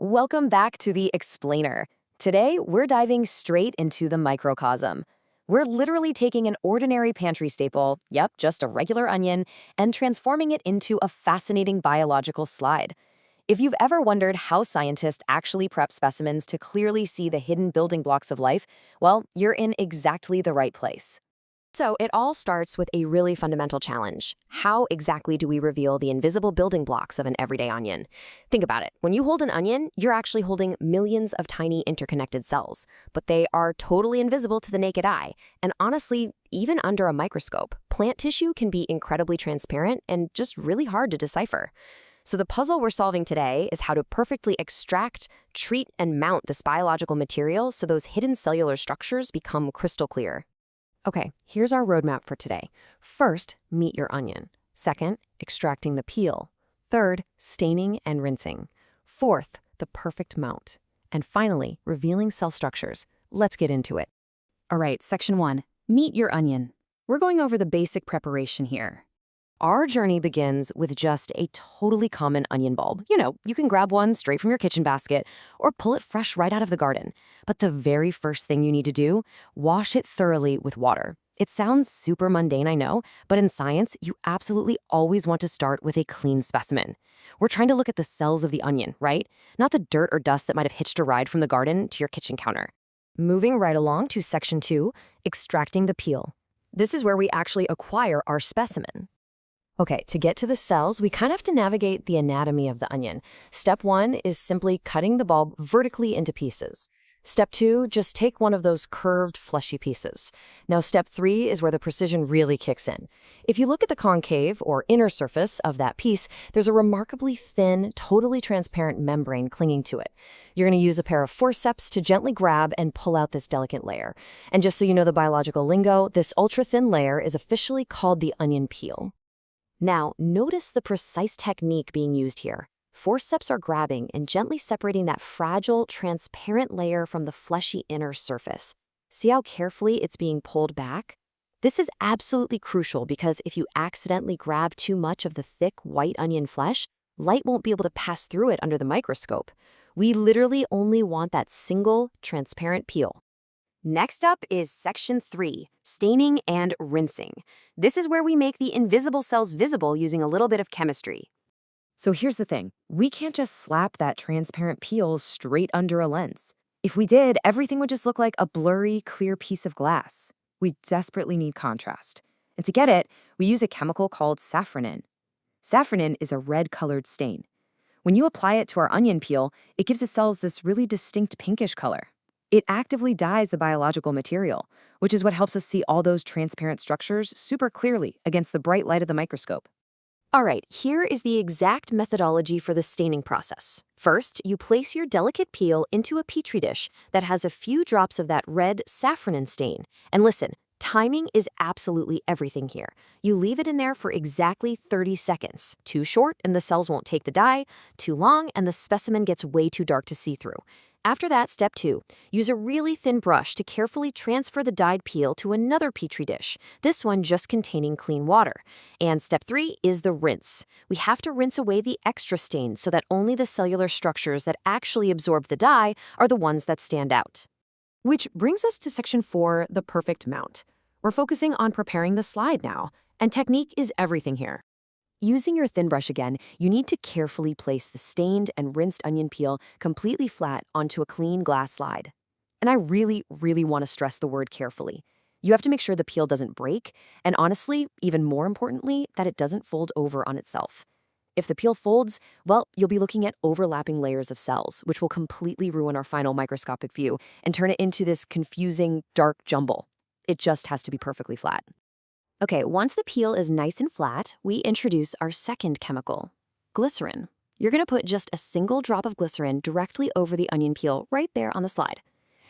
Welcome back to The Explainer. Today, we're diving straight into the microcosm. We're literally taking an ordinary pantry staple, yep, just a regular onion, and transforming it into a fascinating biological slide. If you've ever wondered how scientists actually prep specimens to clearly see the hidden building blocks of life, well, you're in exactly the right place. So it all starts with a really fundamental challenge. How exactly do we reveal the invisible building blocks of an everyday onion? Think about it. When you hold an onion, you're actually holding millions of tiny interconnected cells, but they are totally invisible to the naked eye. And honestly, even under a microscope, plant tissue can be incredibly transparent and just really hard to decipher. So the puzzle we're solving today is how to perfectly extract, treat, and mount this biological material so those hidden cellular structures become crystal clear. Okay, here's our roadmap for today. First, meet your onion. Second, extracting the peel. Third, staining and rinsing. Fourth, the perfect mount. And finally, revealing cell structures. Let's get into it. All right, section 1, meet your onion. We're going over the basic preparation here. Our journey begins with just a totally common onion bulb. You can grab one straight from your kitchen basket or pull it fresh right out of the garden. But the very first thing you need to do, wash it thoroughly with water. It sounds super mundane, I know, but in science, you absolutely always want to start with a clean specimen. We're trying to look at the cells of the onion, right? Not the dirt or dust that might have hitched a ride from the garden to your kitchen counter. Moving right along to section 2, extracting the peel. This is where we actually acquire our specimen. Okay, to get to the cells, we kind of have to navigate the anatomy of the onion. Step 1 is simply cutting the bulb vertically into pieces. Step 2, just take one of those curved, fleshy pieces. Now, step 3 is where the precision really kicks in. If you look at the concave, or inner surface, of that piece, there's a remarkably thin, totally transparent membrane clinging to it. You're going to use a pair of forceps to gently grab and pull out this delicate layer. And just so you know the biological lingo, this ultra-thin layer is officially called the onion peel. Now, notice the precise technique being used here. Forceps are grabbing and gently separating that fragile, transparent layer from the fleshy inner surface. See how carefully it's being pulled back? This is absolutely crucial because if you accidentally grab too much of the thick, white onion flesh, light won't be able to pass through it under the microscope. We literally only want that single, transparent peel. Next up is section 3, staining and rinsing. This is where we make the invisible cells visible using a little bit of chemistry. So here's the thing. We can't just slap that transparent peel straight under a lens. If we did, everything would just look like a blurry, clear piece of glass. We desperately need contrast. And to get it, we use a chemical called safranin. Safranin is a red-colored stain. When you apply it to our onion peel, it gives the cells this really distinct pinkish color. It actively dyes the biological material, which is what helps us see all those transparent structures super clearly against the bright light of the microscope. All right, here is the exact methodology for the staining process. First, you place your delicate peel into a petri dish that has a few drops of that red safranin stain. And listen, timing is absolutely everything here. You leave it in there for exactly 30 seconds. Too short and the cells won't take the dye, too long and the specimen gets way too dark to see through. After that, step 2, use a really thin brush to carefully transfer the dyed peel to another petri dish, this one just containing clean water. And step 3 is the rinse. We have to rinse away the extra stain so that only the cellular structures that actually absorb the dye are the ones that stand out. Which brings us to section 4, the perfect mount. We're focusing on preparing the slide now, and technique is everything here. Using your thin brush again, you need to carefully place the stained and rinsed onion peel completely flat onto a clean glass slide. And I really, really want to stress the word carefully. You have to make sure the peel doesn't break, and honestly, even more importantly, that it doesn't fold over on itself. If the peel folds, well, you'll be looking at overlapping layers of cells, which will completely ruin our final microscopic view and turn it into this confusing, dark jumble. It just has to be perfectly flat. Okay, once the peel is nice and flat, we introduce our second chemical, glycerin. You're going to put just a single drop of glycerin directly over the onion peel right there on the slide.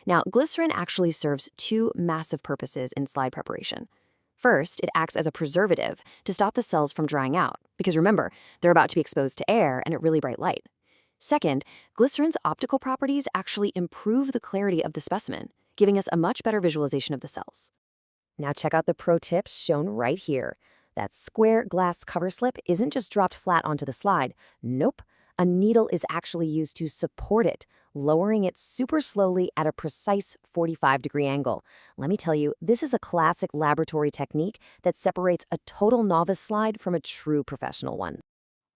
Now, glycerin actually serves 2 massive purposes in slide preparation. First, it acts as a preservative to stop the cells from drying out, because remember, they're about to be exposed to air and at really bright light. Second, glycerin's optical properties actually improve the clarity of the specimen, giving us a much better visualization of the cells. Now check out the pro tips shown right here. That square glass cover slip isn't just dropped flat onto the slide. Nope. A needle is actually used to support it, lowering it super slowly at a precise 45-degree angle. Let me tell you, this is a classic laboratory technique that separates a total novice slide from a true professional one.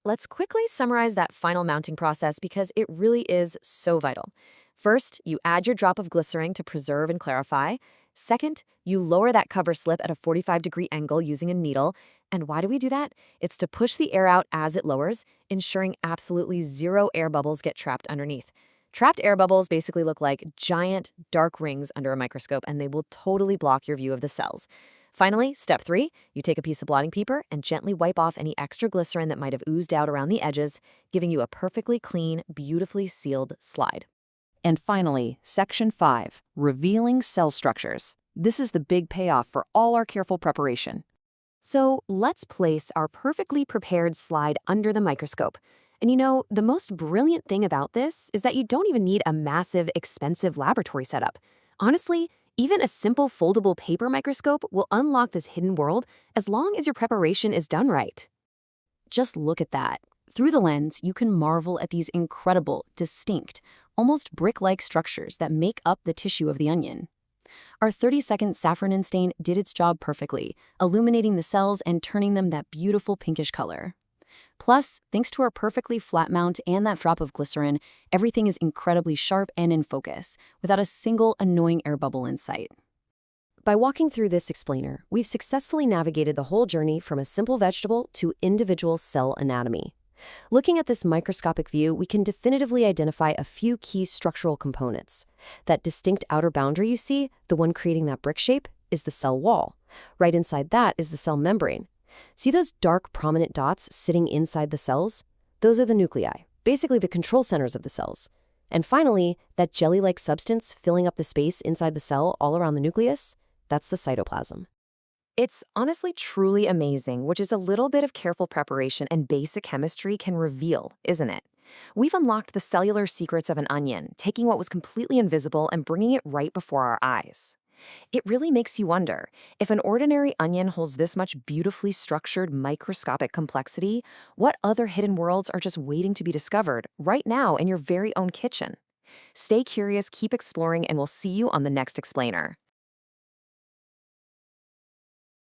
Let's quickly summarize that final mounting process because it really is so vital. First, you add your drop of glycerin to preserve and clarify. Second, you lower that cover slip at a 45-degree angle using a needle. And why do we do that? It's to push the air out as it lowers, ensuring absolutely zero air bubbles get trapped underneath. Trapped air bubbles basically look like giant, dark rings under a microscope, and they will totally block your view of the cells. Finally, step 3, you take a piece of blotting paper and gently wipe off any extra glycerin that might have oozed out around the edges, giving you a perfectly clean, beautifully sealed slide. And finally, Section 5, Revealing Cell Structures. This is the big payoff for all our careful preparation. So let's place our perfectly prepared slide under the microscope. And you know, the most brilliant thing about this is that you don't even need a massive, expensive laboratory setup. Honestly, even a simple foldable paper microscope will unlock this hidden world as long as your preparation is done right. Just look at that. Through the lens, you can marvel at these incredible, distinct, almost brick-like structures that make up the tissue of the onion. Our 30-second safranin stain did its job perfectly, illuminating the cells and turning them that beautiful pinkish color. Plus, thanks to our perfectly flat mount and that drop of glycerin, everything is incredibly sharp and in focus, without a single annoying air bubble in sight. By walking through this explainer, we've successfully navigated the whole journey from a simple vegetable to individual cell anatomy. Looking at this microscopic view, we can definitively identify a few key structural components. That distinct outer boundary you see, the one creating that brick shape, is the cell wall. Right inside that is the cell membrane. See those dark, prominent dots sitting inside the cells? Those are the nuclei, basically the control centers of the cells. And finally, that jelly-like substance filling up the space inside the cell all around the nucleus, that's the cytoplasm. It's honestly truly amazing, which is a little bit of careful preparation and basic chemistry can reveal, isn't it? We've unlocked the cellular secrets of an onion, taking what was completely invisible and bringing it right before our eyes. It really makes you wonder, if an ordinary onion holds this much beautifully structured microscopic complexity, what other hidden worlds are just waiting to be discovered right now in your very own kitchen? Stay curious, keep exploring, and we'll see you on the next explainer.